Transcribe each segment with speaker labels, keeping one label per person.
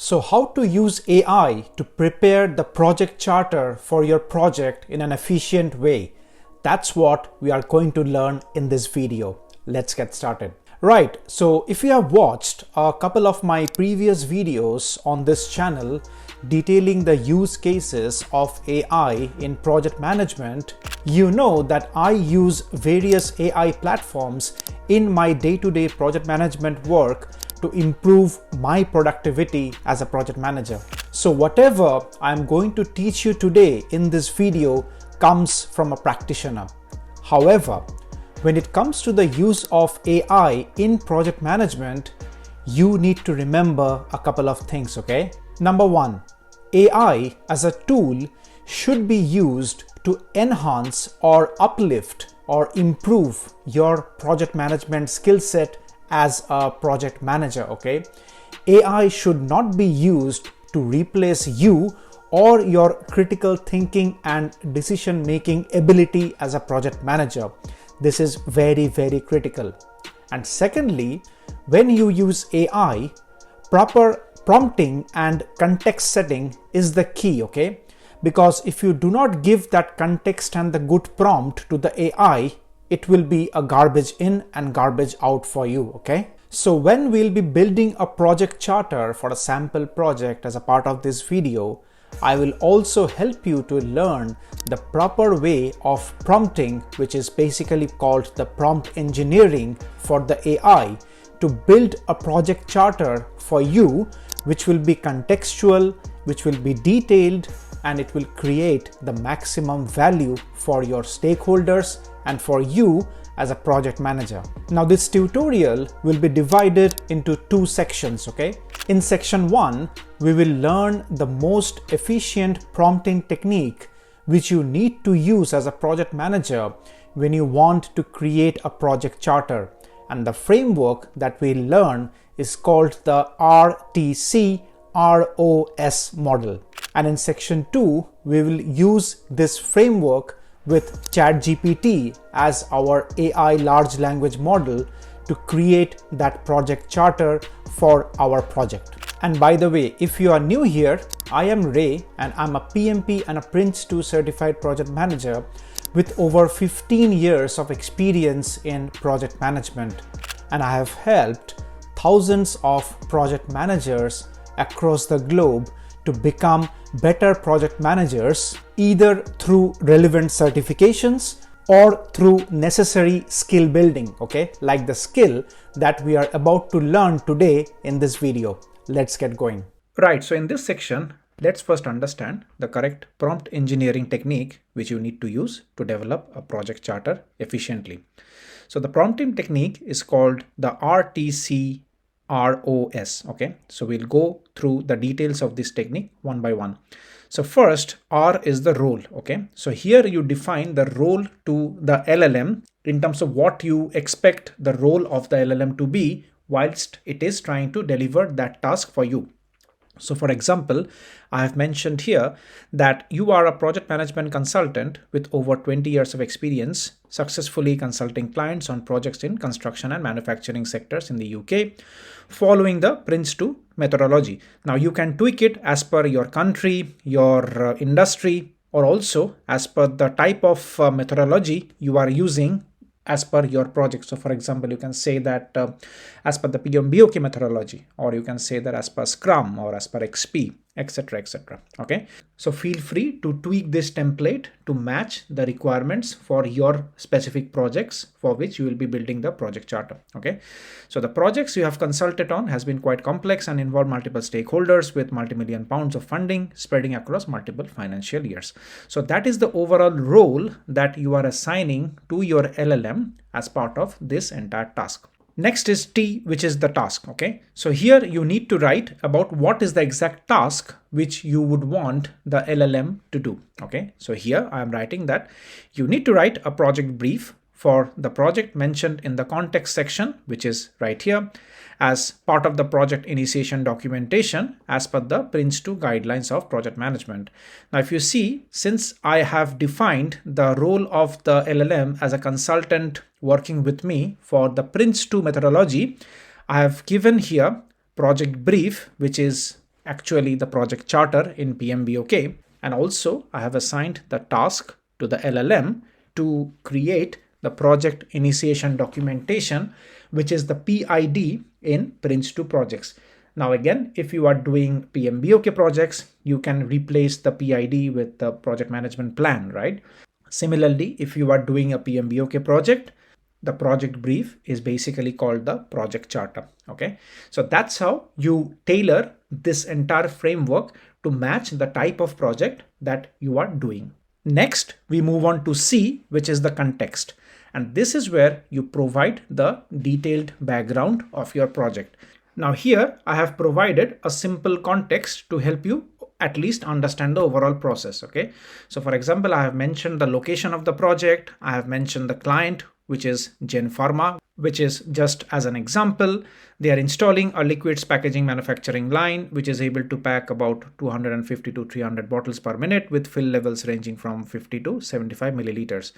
Speaker 1: So how to use AI to prepare the project charter for your project in an efficient way? That's what we are going to learn in this video. Let's get started. Right, so if you have watched a couple of my previous videos on this channel detailing the use cases of AI in project management, you know that I use various AI platforms in my day-to-day project management work to improve my productivity as a project manager. So whatever I'm going to teach you today in this video comes from a practitioner. However, when it comes to the use of AI in project management, you need to remember a couple of things, okay? Number one, AI as a tool should be used to enhance or uplift or improve your project management skill set as a project manager, okay? AI should not be used to replace you or your critical thinking and decision-making ability as a project manager. This is very, very critical. And secondly, when you use AI, proper prompting and context setting is the key, okay? Because if you do not give that context and the good prompt to the AI, it will be a garbage in and garbage out for you, okay? So when we'll be building a project charter for a sample project as a part of this video, I will also help you to learn the proper way of prompting, which is basically called the prompt engineering for the AI, to build a project charter for you, which will be contextual, which will be detailed, and it will create the maximum value for your stakeholders and for you as a project manager. Now this tutorial will be divided into two sections, okay? In section 1, we will learn the most efficient prompting technique which you need to use as a project manager when you want to create a project charter. And the framework that we learn is called the RTC-ROS model. And in section 2, we will use this framework with ChatGPT as our AI large language model to create that project charter for our project. And by the way, if you are new here, I am Ray and I'm a PMP and a Prince2 certified project manager with over 15 years of experience in project management. And I have helped thousands of project managers across the globe to become better project managers, either through relevant certifications or through necessary skill building, okay? Like the skill that we are about to learn today in this video. Let's get going. Right, so in this section, let's first understand the correct prompt engineering technique which you need to use to develop a project charter efficiently. So the prompting technique is called the RTC-ROS, okay? So we'll go through the details of this technique one by one. So first, R is the role, okay? So here you define the role to the LLM in terms of what you expect the role of the LLM to be whilst it is trying to deliver that task for you. So for example, I have mentioned here that you are a project management consultant with over 20 years of experience, successfully consulting clients on projects in construction and manufacturing sectors in the UK, following the Prince2 methodology. Now you can tweak it as per your country, your industry, or also as per the type of methodology you are using as per your project. So for example, you can say that as per the PMPwithRay methodology, or you can say that as per Scrum or as per XP, etc., etc. Okay, so feel free to tweak this template to match the requirements for your specific projects for which you will be building the project charter. Okay, so the projects you have consulted on has been quite complex and involve multiple stakeholders with multi-million pounds of funding spreading across multiple financial years. So that is the overall role that you are assigning to your LLM as part of this entire task. Next is T, which is the task, okay? So here you need to write about what is the exact task which you would want the LLM to do, okay? So here I am writing that you need to write a project brief for the project mentioned in the context section, which is right here, as part of the project initiation documentation as per the Prince2 guidelines of project management. Now, if you see, since I have defined the role of the LLM as a consultant working with me for the Prince2 methodology, I have given here project brief, which is actually the project charter in PMBOK. And also I have assigned the task to the LLM to create the project initiation documentation, which is the PID in Prince2 projects. Now again, if you are doing PMBOK projects, you can replace the PID with the project management plan, right? Similarly, if you are doing a PMBOK project, the project brief is basically called the project charter. Okay, so that's how you tailor this entire framework to match the type of project that you are doing. Next, we move on to C, which is the context. And this is where you provide the detailed background of your project. Now here I have provided a simple context to help you at least understand the overall process. Okay, so for example, I have mentioned the location of the project. I have mentioned the client, which is Gen Pharma, which is just as an example. They are installing a liquids packaging manufacturing line, which is able to pack about 250 to 300 bottles per minute with fill levels ranging from 50 to 75 milliliters.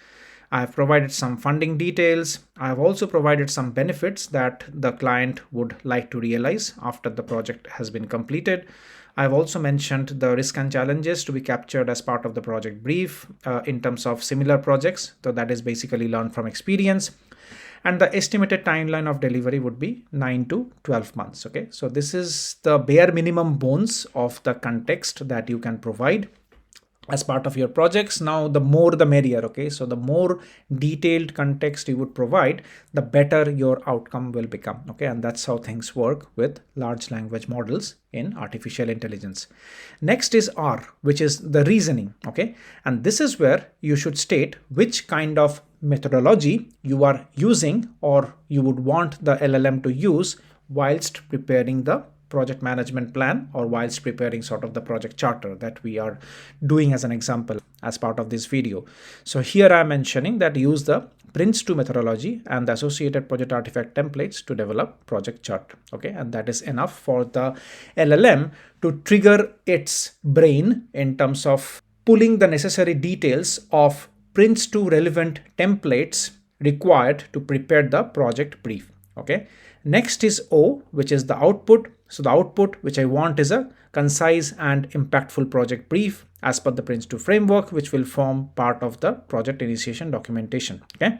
Speaker 1: I have provided some funding details. I have also provided some benefits that the client would like to realize after the project has been completed. I have also mentioned the risk and challenges to be captured as part of the project brief in terms of similar projects. So that is basically learned from experience. And the estimated timeline of delivery would be 9 to 12 months. Okay, so this is the bare minimum bones of the context that you can provide as part of your projects. Now the more the merrier. Okay, so the more detailed context you would provide, the better your outcome will become. Okay, and that's how things work with large language models in artificial intelligence. Next is R, which is the reasoning. Okay, and this is where you should state which kind of methodology you are using or you would want the LLM to use whilst preparing the project management plan or whilst preparing sort of the project charter that we are doing as an example as part of this video. So here I'm mentioning that use the Prince2 methodology and the associated project artifact templates to develop project chart. Okay, and that is enough for the LLM to trigger its brain in terms of pulling the necessary details of Prince2 relevant templates required to prepare the project brief. Okay, next is O, which is the output. So the output which I want is a concise and impactful project brief as per the Prince2 framework, which will form part of the project initiation documentation. Okay,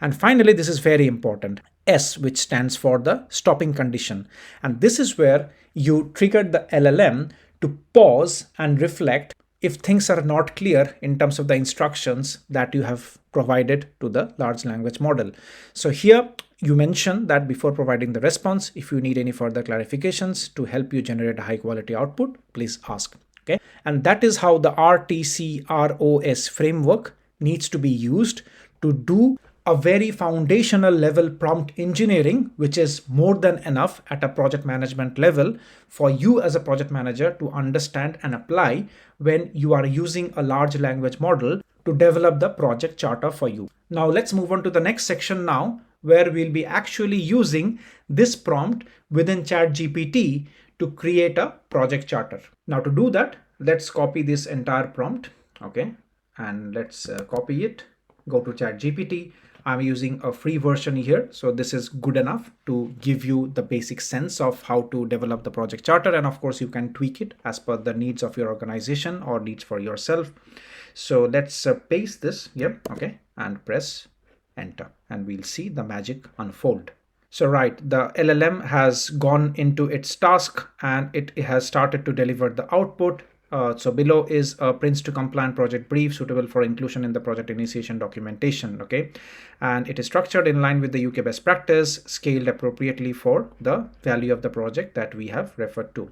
Speaker 1: and finally, this is very important, S, which stands for the stopping condition. And this is where you trigger the LLM to pause and reflect if things are not clear in terms of the instructions that you have provided to the large language model. So here you mention that before providing the response, if you need any further clarifications to help you generate a high quality output, please ask. Okay, and that is how the RTCROS framework needs to be used to do a very foundational level prompt engineering, which is more than enough at a project management level for you as a project manager to understand and apply when you are using a large language model to develop the project charter for you. Now let's move on to the next section now, where we'll be actually using this prompt within ChatGPT to create a project charter. Now to do that, let's copy this entire prompt. Okay, and let's copy it, go to ChatGPT. I'm using a free version here, so this is good enough to give you the basic sense of how to develop the project charter, and of course you can tweak it as per the needs of your organization or needs for yourself. So let's paste this here, okay, and press enter, and we'll see the magic unfold. So right, the LLM has gone into its task and it has started to deliver the output. So below is a Prince2 compliant project brief suitable for inclusion in the project initiation documentation. Okay, and it is structured in line with the UK best practice, scaled appropriately for the value of the project that we have referred to.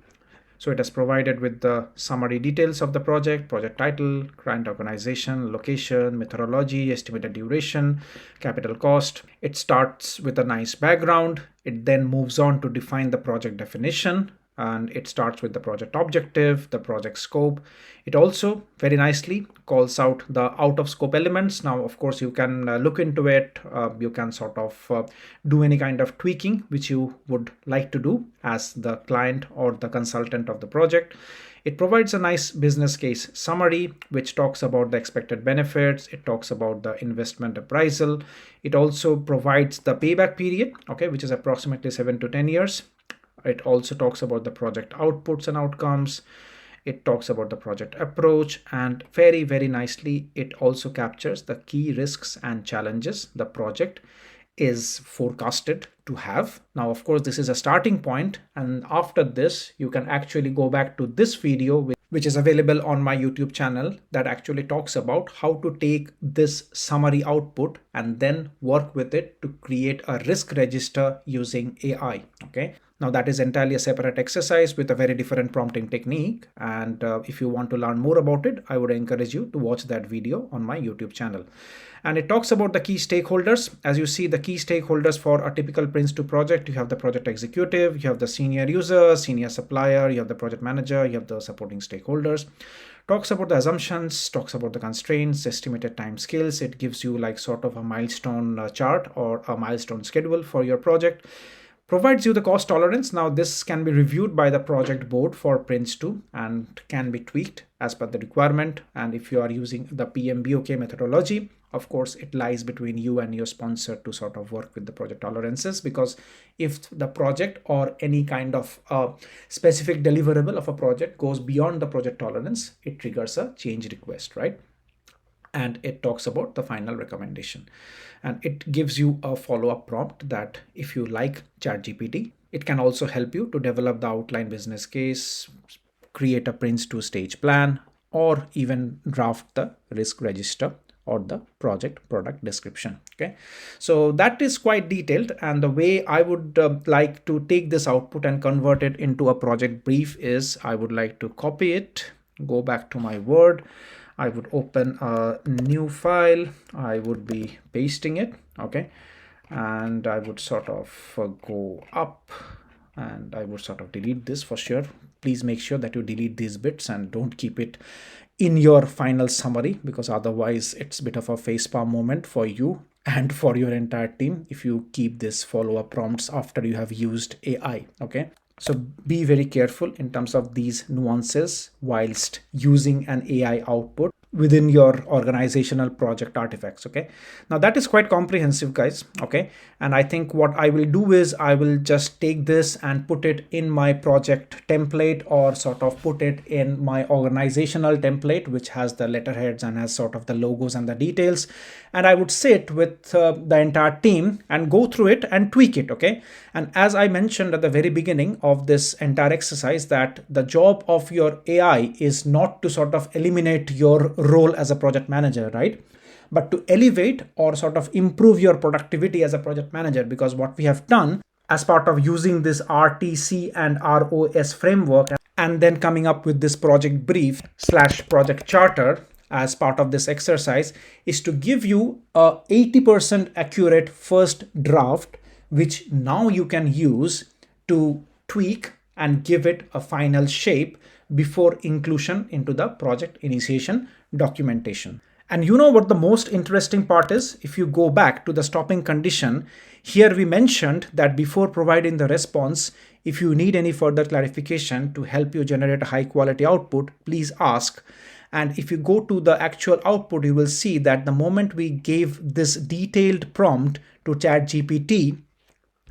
Speaker 1: So it has provided with the summary details of the project title, client organization, location, methodology, estimated duration, capital cost. It starts with a nice background. It then moves on to define the project definition, and it starts with the project objective, the project scope. It also very nicely calls out the out of scope elements. Now, of course, you can look into it. You can sort of do any kind of tweaking which you would like to do as the client or the consultant of the project. It provides a nice business case summary, which talks about the expected benefits. It talks about the investment appraisal. It also provides the payback period, okay, which is approximately 7 to 10 years. It also talks about the project outputs and outcomes. It talks about the project approach, and very, very nicely, it also captures the key risks and challenges the project is forecasted to have. Now, of course, this is a starting point, and after this, you can actually go back to this video, which is available on my YouTube channel, that actually talks about how to take this summary output and then work with it to create a risk register using AI. Okay. Now that is entirely a separate exercise with a very different prompting technique. And if you want to learn more about it, I would encourage you to watch that video on my YouTube channel. And it talks about the key stakeholders. As you see, the key stakeholders for a typical Prince2 project, you have the project executive, you have the senior user, senior supplier, you have the project manager, you have the supporting stakeholders. Talks about the assumptions, talks about the constraints, estimated time scales. It gives you like sort of a milestone chart or a milestone schedule for your project. Provides you the cost tolerance. Now this can be reviewed by the project board for Prince2 and can be tweaked as per the requirement. And if you are using the PMPwithRay methodology, of course, it lies between you and your sponsor to sort of work with the project tolerances, because if the project or any kind of specific deliverable of a project goes beyond the project tolerance, it triggers a change request, right? And it talks about the final recommendation, and it gives you a follow-up prompt that if you like ChatGPT, it can also help you to develop the outline business case, create a Prince2 stage plan, or even draft the risk register or the project product description. Okay, so that is quite detailed, and the way I would like to take this output and convert it into a project brief is I would like to copy it, go back to my Word, I would open a new file, I would be pasting it, okay, and I would sort of go up and I would sort of delete this for sure. Please make sure that you delete these bits and don't keep it in your final summary, because otherwise it's a bit of a facepalm moment for you and for your entire team if you keep this follow-up prompts after you have used AI, okay? So be very careful in terms of these nuances whilst using an AI output within your organizational project artifacts. Okay, now that is quite comprehensive, guys. Okay, and I think what I will do is I will just take this and put it in my project template, or sort of put it in my organizational template, which has the letterheads and has sort of the logos and the details, and I would sit with the entire team and go through it and tweak it. Okay, and as I mentioned at the very beginning of this entire exercise, that the job of your AI is not to sort of eliminate your role as a project manager, right? But to elevate or sort of improve your productivity as a project manager, because what we have done as part of using this RTC and ROS framework and then coming up with this project brief / project charter as part of this exercise is to give you a 80% accurate first draft, which now you can use to tweak and give it a final shape before inclusion into the project initiation documentation. And you know what the most interesting part is? If you go back to the stopping condition, here we mentioned that before providing the response, if you need any further clarification to help you generate a high quality output, please ask. And if you go to the actual output, you will see that the moment we gave this detailed prompt to ChatGPT,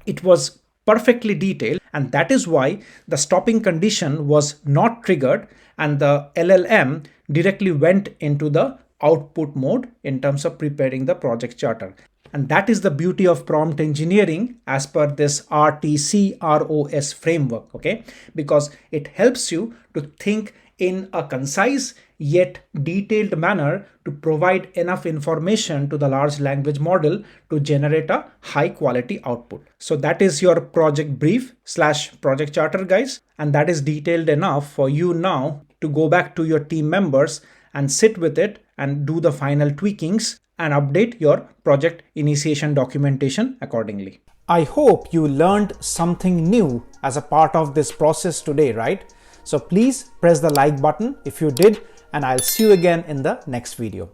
Speaker 1: it was perfectly detailed, and that is why the stopping condition was not triggered and the LLM directly went into the output mode in terms of preparing the project charter. And that is the beauty of prompt engineering as per this RTC ROS framework, okay? Because it helps you to think in a concise yet detailed manner to provide enough information to the large language model to generate a high quality output. So that is your project brief / project charter, guys. And that is detailed enough for you now to go back to your team members and sit with it and do the final tweakings and update your project initiation documentation accordingly. I hope you learned something new as a part of this process today, right? So please press the like button if you did, and I'll see you again in the next video.